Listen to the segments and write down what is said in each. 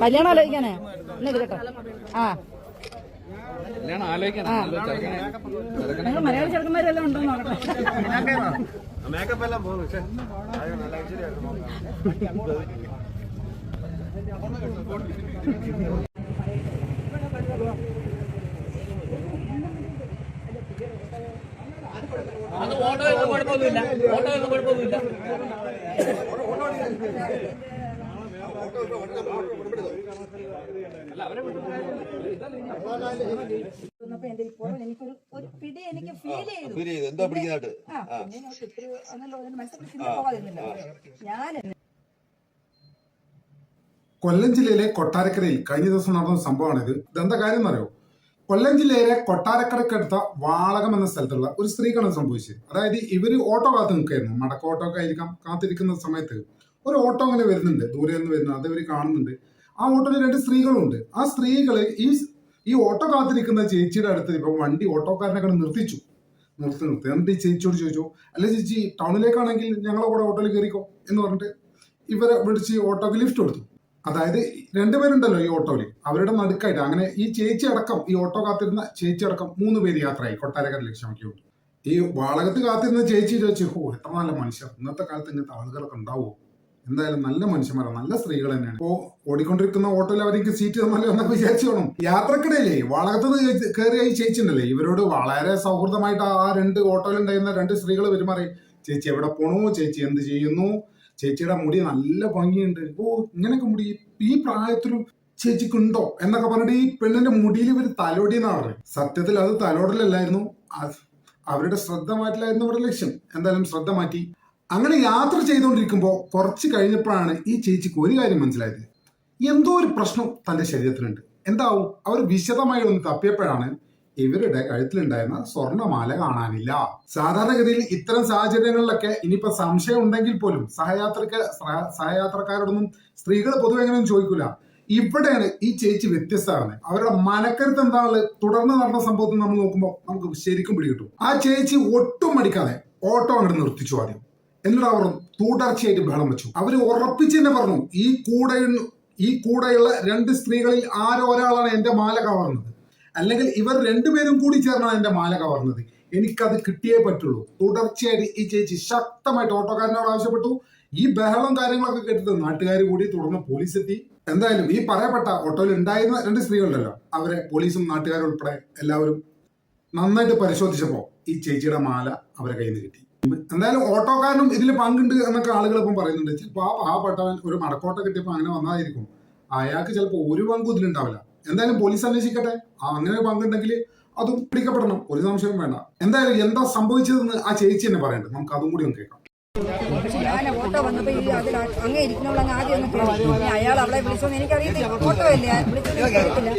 കല്യാണം ആലോചിക്കാനേ കേട്ടോ. ആ മലയാളി ചെറുക്കന്മാരെല്ലാം ഉണ്ടോ മേക്കപ്പ് എല്ലാം പോകുന്നു. അത് ഓട്ടോ ഒന്നും കുഴപ്പമൊന്നുമില്ല, ഓട്ടോ ഒന്നും കുഴപ്പമൊന്നുമില്ല. എന്താ പിടിക്കുന്നതായിട്ട് കൊല്ലം ജില്ലയിലെ കൊട്ടാരക്കരയിൽ കഴിഞ്ഞ ദിവസം നടന്ന സംഭവമാണിത്. ഇതെന്താ കാര്യം എന്നറിയോ? കൊല്ലം ജില്ലയിലെ കൊട്ടാരക്കരക്കടുത്ത വാളകം എന്ന സ്ഥലത്തുള്ള ഒരു സ്ത്രീക്കാണ് സംഭവിച്ചത്. അതായത് ഇവര് ഓട്ടോ കാത്തു നിൽക്കായിരുന്നു. മടക്ക ഓട്ടോ ഒക്കെ ആയിരിക്കാം. കാത്തിരിക്കുന്ന സമയത്ത് ഒരു ഓട്ടോ അങ്ങനെ വരുന്നുണ്ട്, ദൂരെ നിന്ന് വരുന്നത്. അത് ഇവർ കാണുന്നുണ്ട്. ആ ഓട്ടോയിൽ 2 സ്ത്രീകളുണ്ട്. ആ സ്ത്രീകള് ഈ ഓട്ടോ കാത്തിരിക്കുന്ന ചേച്ചിയുടെ അടുത്ത് ഇപ്പൊ വണ്ടി ഓട്ടോക്കാരനെ കണ്ട് നിർത്തി. എന്നിട്ട് ഈ ചേച്ചിയോട് ചോദിച്ചു, അല്ല ചേച്ചി ടൗണിലേക്കാണെങ്കിൽ ഞങ്ങളെ കൂടെ ഓട്ടോയിൽ കയറിക്കോ എന്ന് പറഞ്ഞിട്ട് ഇവരെ വിളിച്ച് ഓട്ടോക്ക് ലിഫ്റ്റ് കൊടുത്തു. അതായത് 2 പേരുണ്ടല്ലോ ഈ ഓട്ടോയിൽ, അവരുടെ നടുക്കായിട്ട് അങ്ങനെ ഈ ചേച്ചി അടക്കം, ഈ ഓട്ടോ കാത്തിരുന്ന ചേച്ചി അടക്കം 3 പേര് യാത്രയായി കൊട്ടാരക്കര ലക്ഷ്യമാക്കി. ഈ വാളകത്ത് കാത്തിരുന്ന ചേച്ചി ചോദിച്ചു, എത്ര നല്ല മനുഷ്യർ, ഇന്നത്തെ കാലത്ത് ഇങ്ങനത്തെ ആളുകളൊക്കെ ഉണ്ടാവുമോ? എന്തായാലും നല്ല മനുഷ്യന്മാരാണ്, നല്ല സ്ത്രീകൾ തന്നെയാണ്. ഇപ്പോ ഓടിക്കൊണ്ടിരിക്കുന്ന ഓട്ടോയിൽ അവർക്ക് സീറ്റ് തന്നല്ലോ എന്നൊക്കെ വിചാരിച്ചു വേണം. യാത്രക്കിടയിലേ വാളകത്ത് കയറിയ ഈ ചേച്ചി ഉണ്ടല്ലേ, ഇവരോട് വളരെ സൗഹൃദമായിട്ട് ആ 2 ഓട്ടോയിൽ ഉണ്ടായിരുന്ന 2 സ്ത്രീകൾ പെരുമാറി. ചേച്ചി എവിടെ പോണു, ചേച്ചി എന്ത് ചെയ്യുന്നു, ചേച്ചിയുടെ മുടി നല്ല ഭംഗിയുണ്ട്, ഇങ്ങനെയൊക്കെ മുടി ഈ പ്രായത്തിലും ചേച്ചിക്കുണ്ടോ എന്നൊക്കെ പറഞ്ഞിട്ട് ഈ പെണ്ണിന്റെ മുടിയിൽ ഇവർ തലോടിയെന്നാണ് പറയുന്നത്. സത്യത്തിൽ അത് തലോടലല്ലായിരുന്നു, അവരുടെ ശ്രദ്ധ മാറ്റലായിരുന്നു അവരുടെ ലക്ഷ്യം. എന്തായാലും ശ്രദ്ധ മാറ്റി. അങ്ങനെ യാത്ര ചെയ്തുകൊണ്ടിരിക്കുമ്പോൾ കുറച്ച് കഴിഞ്ഞപ്പോഴാണ് ഈ ചേച്ചിക്ക് ഒരു കാര്യം മനസ്സിലായത്. എന്തോ ഒരു പ്രശ്നം തന്റെ ശരീരത്തിലുണ്ട്. എന്താവും? അവർ വിശദമായി ഒന്ന് തപ്പിയപ്പോഴാണ് ഇവരുടെ കഴുത്തിലുണ്ടായിരുന്ന സ്വർണ്ണമാല കാണാനില്ല. സാധാരണഗതിയിൽ ഇത്തരം സാഹചര്യങ്ങളിലൊക്കെ ഇനിയിപ്പോ സംശയം ഉണ്ടെങ്കിൽ പോലും സഹയാത്രക്കാരോടൊന്നും സ്ത്രീകൾ പൊതുവെ എങ്ങനെയൊന്നും ചോദിക്കൂല. ഇവിടെയാണ് ഈ ചേച്ചി വ്യത്യസ്തമാണ്. അവരുടെ മനക്കരുത്ത് എന്താണ് തുടർന്ന് നടന്ന സംഭവത്തിൽ നമ്മൾ നോക്കുമ്പോൾ നമുക്ക് ശരിക്കും പിടികിട്ടും. ആ ചേച്ചി ഒട്ടും മടിക്കാതെ ഓട്ടോ അങ്ങോട്ട് നിർത്തിച്ചു ആദ്യം. എന്നിട്ട് അവർ തുടർച്ചയായിട്ട് ബഹളം വെച്ചു. അവര് ഉറപ്പിച്ച് തന്നെ പറഞ്ഞു, ഈ കൂടെയുള്ള 2 സ്ത്രീകളിൽ ആരോ ഒരാളാണ് എന്റെ മാല കവർന്നത്, അല്ലെങ്കിൽ ഇവർ 2 പേരും കൂടി ചേർന്നാണ് എന്റെ മാല കവർന്നത്, എനിക്കത് കിട്ടിയേ പറ്റുള്ളൂ. തുടർച്ചയായിട്ട് ഈ ചേച്ചി ശക്തമായിട്ട് ഓട്ടോക്കാരനോട് ആവശ്യപ്പെട്ടു. ഈ ബഹളം കാര്യങ്ങളൊക്കെ കേട്ടിട്ട് നാട്ടുകാർ കൂടി, തുടർന്ന് പോലീസ് എത്തി. എന്തായാലും ഈ പറയപ്പെട്ട ഓട്ടോയിൽ ഉണ്ടായിരുന്ന 2 സ്ത്രീകളുണ്ടല്ലോ, അവരെ പോലീസും നാട്ടുകാരും ഉൾപ്പെടെ എല്ലാവരും നന്നായിട്ട് പരിശോധിച്ചപ്പോ ഈ ചേച്ചിയുടെ മാല അവരെ കയ്യിൽ നിന്ന് കിട്ടി. എന്തായാലും ഓട്ടോക്കാരനും ഇതിൽ പങ്കുണ്ട് എന്നൊക്കെ ആളുകൾ ഇപ്പം പറയുന്നുണ്ട്. ചിലപ്പോൾ ആ പാവപ്പെട്ടവൻ ഒരു മടക്കോട്ട കിട്ടിയപ്പോൾ അങ്ങനെ വന്നതായിരിക്കും. അയാൾക്ക് ചിലപ്പോൾ ഒരു പങ്കും ഇതിലുണ്ടാവില്ല. എന്തായാലും പോലീസ് അന്വേഷിക്കട്ടെ. അങ്ങനെ ഒരു പങ്കുണ്ടെങ്കിൽ അതും പിടിക്കപ്പെടണം, ഒരു സംശയവും വേണ്ട. എന്തായാലും എന്താ സംഭവിച്ചതെന്ന് ആ ചേച്ചി തന്നെ പറയണ്ടത്. നമുക്ക് അതും കൂടി ഒന്ന് കേൾക്കാം. ഞാൻ ഓട്ടോ വന്നപ്പോ അതിൽ അങ്ങേ ഇരിക്കണോളൂ, അങ്ങ് ആദ്യം ഒന്ന് കേട്ടു. അയാൾ അവളെ വിളിച്ചോന്ന് എനിക്കറിയത്തില്ല. ഓട്ടോ അല്ലേ വിളിച്ചോന്ന് എനിക്കറിയത്തില്ല.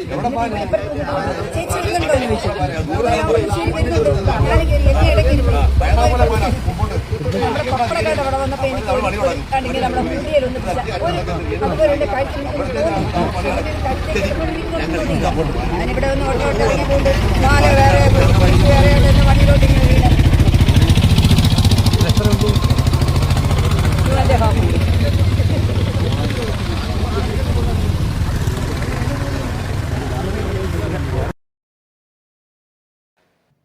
ചേച്ചി ഇരുന്നുണ്ടോ എന്ന് ചോദിച്ചു. ഞാൻ കയറി എന്നെ ഇടയ്ക്ക് നമ്മുടെ പപ്പടക്കാട് അവിടെ വന്നപ്പോ എനിക്ക് കണ്ടെങ്കിൽ നമ്മുടെ മുടിയിലൊന്ന് അതുപോലെ എന്റെ കഴുത്തിൽ ഞാനിവിടെ ഒന്ന് ഓട്ടോ ഇറങ്ങിക്കൊണ്ട് മാല വേറെ വേറെ വണ്ടിയിലോട്ട് ഇങ്ങനെ വീണ്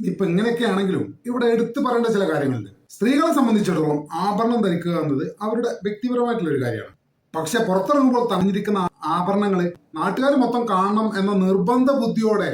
ഇപ്പൊ ഇങ്ങനെയൊക്കെ ആണെങ്കിലും ഇവിടെ എടുത്തു പറയേണ്ട ചില കാര്യങ്ങളുണ്ട്. സ്ത്രീകളെ സംബന്ധിച്ചിടത്തോളം ആഭരണം ധരിക്കുക എന്നത് അവരുടെ വ്യക്തിപരമായിട്ടുള്ള ഒരു കാര്യമാണ്. പക്ഷെ പുറത്തിറങ്ങുമ്പോൾ തണിഞ്ഞിരിക്കുന്ന ആഭരണങ്ങള് നാട്ടുകാർ മൊത്തം കാണണം എന്ന നിർബന്ധ ബുദ്ധിയോടെ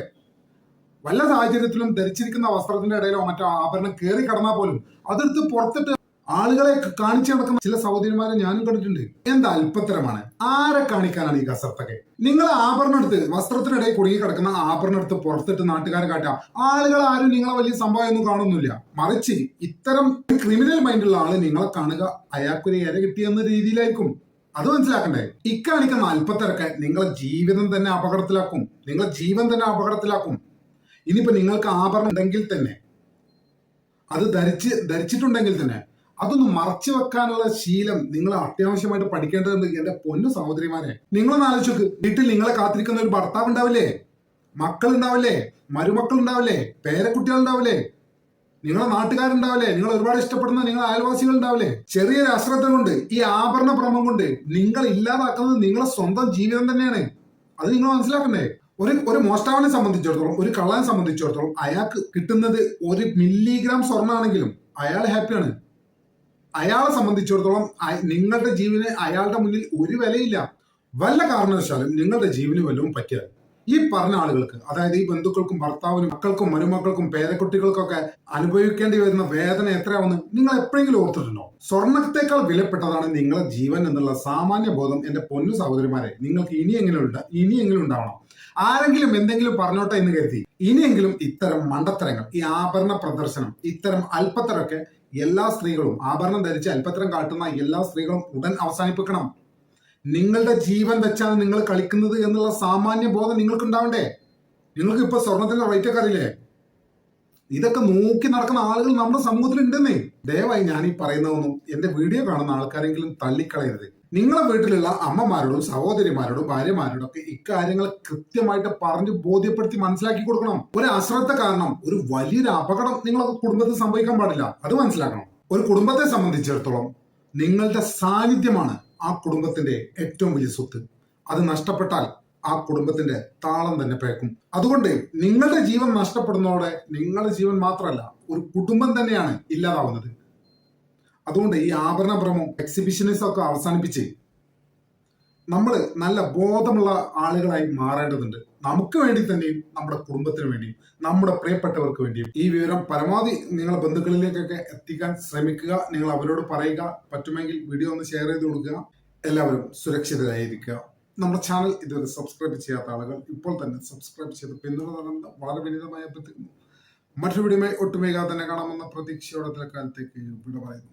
വല്ല സാഹചര്യത്തിലും ധരിച്ചിരിക്കുന്ന വസ്ത്രത്തിന്റെ ഇടയിലോ മറ്റോ ആഭരണം കയറി കടന്നാൽ പോലും അതെടുത്ത് പുറത്തിട്ട് ആളുകളെ കാണിച്ചു നടക്കുന്ന ചില സഹോദരിമാരെ ഞാനും കണ്ടിട്ടുണ്ട്. എന്താ അല്പത്തരമാണ്. ആരെ കാണിക്കാനാണ് ഈ കസർത്തൊക്കെ? നിങ്ങൾ ആഭരണം എടുത്ത് വസ്ത്രത്തിനിടയിൽ കുടുങ്ങി കിടക്കുന്ന ആഭരണം എടുത്ത് പുറത്തിട്ട് നാട്ടുകാരെ കാട്ടാം. ആളുകൾ ആരും നിങ്ങളെ വലിയ സംഭവമൊന്നും കാണുന്നില്ല. മറിച്ച് ഇത്തരം ക്രിമിനൽ മൈൻഡുള്ള ആള് നിങ്ങളെ കാണുക അയാൾക്കൊരു ഇര കിട്ടിയെന്ന രീതിയിലായിരിക്കും. അത് മനസ്സിലാക്കണ്ടേ? ഇക്കാണിക്കുന്ന അല്പത്തരൊക്കെ നിങ്ങളെ ജീവിതം തന്നെ അപകടത്തിലാക്കും, നിങ്ങളെ ജീവൻ തന്നെ അപകടത്തിലാക്കും. ഇനിയിപ്പോ നിങ്ങൾക്ക് ആഭരണം ഉണ്ടെങ്കിൽ തന്നെ, അത് ധരിച്ചിട്ടുണ്ടെങ്കിൽ തന്നെ അതൊന്ന് മറച്ചു വെക്കാനുള്ള ശീലം നിങ്ങൾ അത്യാവശ്യമായിട്ട് പഠിക്കേണ്ടതുണ്ട്. എന്റെ പൊന്നു സഹോദരിമാരെ, നിങ്ങളൊന്ന് ആലോചിച്ച്, വീട്ടിൽ നിങ്ങളെ കാത്തിരിക്കുന്ന ഒരു ഭർത്താവ് ഉണ്ടാവില്ലേ, മക്കൾ ഉണ്ടാവില്ലേ, മരുമക്കൾ ഉണ്ടാവില്ലേ, പേരക്കുട്ടികൾ ഉണ്ടാവില്ലേ? നിങ്ങളെ നാട്ടുകാരുണ്ടാവില്ലേ, നിങ്ങൾ ഒരുപാട് ഇഷ്ടപ്പെടുന്ന നിങ്ങളെ അയൽവാസികൾ ഉണ്ടാവില്ലേ, ചെറിയൊരു അശ്രദ്ധ കൊണ്ട് ഈ ആഭരണ ഭ്രമം കൊണ്ട് നിങ്ങൾ ഇല്ലാതാക്കുന്നത് നിങ്ങളെ സ്വന്തം ജീവിതം തന്നെയാണ്. അത് നിങ്ങൾ മനസ്സിലാക്കണ്ടേ? ഒരു മോഷ്ടാവിനെ സംബന്ധിച്ചിടത്തോളം, ഒരു കള്ളനെ സംബന്ധിച്ചിടത്തോളം അയാൾക്ക് കിട്ടുന്നത് 1 മില്ലിഗ്രാം സ്വർണ്ണാണെങ്കിലും അയാൾ ഹാപ്പിയാണ്. അയാളെ സംബന്ധിച്ചിടത്തോളം നിങ്ങളുടെ ജീവന് അയാളുടെ മുന്നിൽ ഒരു വിലയില്ല. വല്ല കാരണവശാലും നിങ്ങളുടെ ജീവന് വല്ലതും പറ്റിയാൽ ഈ പറഞ്ഞ ആളുകൾക്ക്, അതായത് ഈ ബന്ധുക്കൾക്കും ഭർത്താവിനും മക്കൾക്കും മരുമക്കൾക്കും പേരക്കുട്ടികൾക്കൊക്കെ അനുഭവിക്കേണ്ടി വരുന്ന വേദന എത്രയാവുന്നു നിങ്ങൾ എപ്പോഴെങ്കിലും ഓർത്തിട്ടുണ്ടോ? സ്വർണത്തേക്കാൾ വിലപ്പെട്ടതാണ് നിങ്ങളുടെ ജീവൻ എന്നുള്ള സാമാന്യ ബോധം എന്റെ പൊന്നു സഹോദരിമാരെ നിങ്ങൾക്ക് ഇനിയെങ്കിലും ഉണ്ടാവണം. ആരെങ്കിലും എന്തെങ്കിലും പറഞ്ഞോട്ടെ എന്ന് കരുതി ഇനിയെങ്കിലും ഇത്തരം മണ്ടത്തരങ്ങൾ, ഈ ആഭരണ പ്രദർശനം, ഇത്തരം അല്പത്തരമൊക്കെ എല്ലാ സ്ത്രീകളും, ആഭരണം ധരിച്ച് അല്പത്തരം കാട്ടുന്ന എല്ലാ സ്ത്രീകളും ഉടൻ അവസാനിപ്പിക്കണം. നിങ്ങളുടെ ജീവൻ വെച്ചാണ് നിങ്ങൾ കളിക്കുന്നത് എന്നുള്ള സാമാന്യ ബോധം നിങ്ങൾക്ക് ഉണ്ടാവണ്ടേ? നിങ്ങൾക്ക് ഇപ്പൊ സ്വർണത്തിന്റെ റേറ്റ് ഒക്കെ അറിയില്ലേ? ഇതൊക്കെ നോക്കി നടക്കുന്ന ആളുകൾ നമ്മുടെ സമൂഹത്തിൽ ഉണ്ടെന്നേ. ദയവായി ഞാൻ ഈ പറയുന്നതൊന്നും എന്റെ വീഡിയോ കാണുന്ന ആൾക്കാരെങ്കിലും തള്ളിക്കളയരുത്. നിങ്ങളെ വീട്ടിലുള്ള അമ്മമാരോടും സഹോദരിമാരോടും ഭാര്യമാരോടും ഒക്കെ ഇക്കാര്യങ്ങൾ കൃത്യമായിട്ട് പറഞ്ഞ് ബോധ്യപ്പെടുത്തി മനസ്സിലാക്കി കൊടുക്കണം. ഒരു അശ്രദ്ധ കാരണം ഒരു വലിയൊരു അപകടം നിങ്ങളുടെ കുടുംബത്തിൽ സംഭവിക്കാൻ പാടില്ല. അത് മനസ്സിലാക്കണം. ഒരു കുടുംബത്തെ സംബന്ധിച്ചിടത്തോളം നിങ്ങളുടെ സാന്നിധ്യമാണ് ആ കുടുംബത്തിന്റെ ഏറ്റവും വലിയ സ്വത്ത്. അത് നഷ്ടപ്പെട്ടാൽ ആ കുടുംബത്തിന്റെ താളം തന്നെ പേക്കും. അതുകൊണ്ട് നിങ്ങളുടെ ജീവൻ നഷ്ടപ്പെടുന്നതോടെ നിങ്ങളുടെ ജീവൻ മാത്രമല്ല, ഒരു കുടുംബം തന്നെയാണ് ഇല്ലാതാവുന്നത്. അതുകൊണ്ട് ഈ ആഭരണ ഭ്രമവും എക്സിബിഷനിസം ഒക്കെ അവസാനിപ്പിച്ച് നമ്മൾ നല്ല ബോധമുള്ള ആളുകളായി മാറേണ്ടതുണ്ട്. നമുക്ക് വേണ്ടി തന്നെയും നമ്മുടെ കുടുംബത്തിന് വേണ്ടിയും നമ്മുടെ പ്രിയപ്പെട്ടവർക്ക് വേണ്ടിയും. ഈ വിവരം പരമാവധി നിങ്ങളുടെ ബന്ധുക്കളിലേക്കൊക്കെ എത്തിക്കാൻ ശ്രമിക്കുക. നിങ്ങൾ അവരോട് പറയുക. പറ്റുമെങ്കിൽ വീഡിയോ ഒന്ന് ഷെയർ ചെയ്ത് കൊടുക്കുക. എല്ലാവരും സുരക്ഷിതരായിരിക്കുക. നമ്മുടെ ചാനൽ ഇതുവരെ സബ്സ്ക്രൈബ് ചെയ്യാത്ത ആളുകൾ ഇപ്പോൾ തന്നെ സബ്സ്ക്രൈബ് ചെയ്ത് പിന്തുണ നൽകുന്ന വളരെ വിനീതമായി അഭ്യർത്ഥിക്കുന്നു. മറ്റൊരു വീഡിയോയുമായി ഒട്ടും വൈകാതെ തന്നെ കാണാമെന്ന പ്രതീക്ഷയോടെ കാലത്തേക്ക് വിട പറയുന്നു.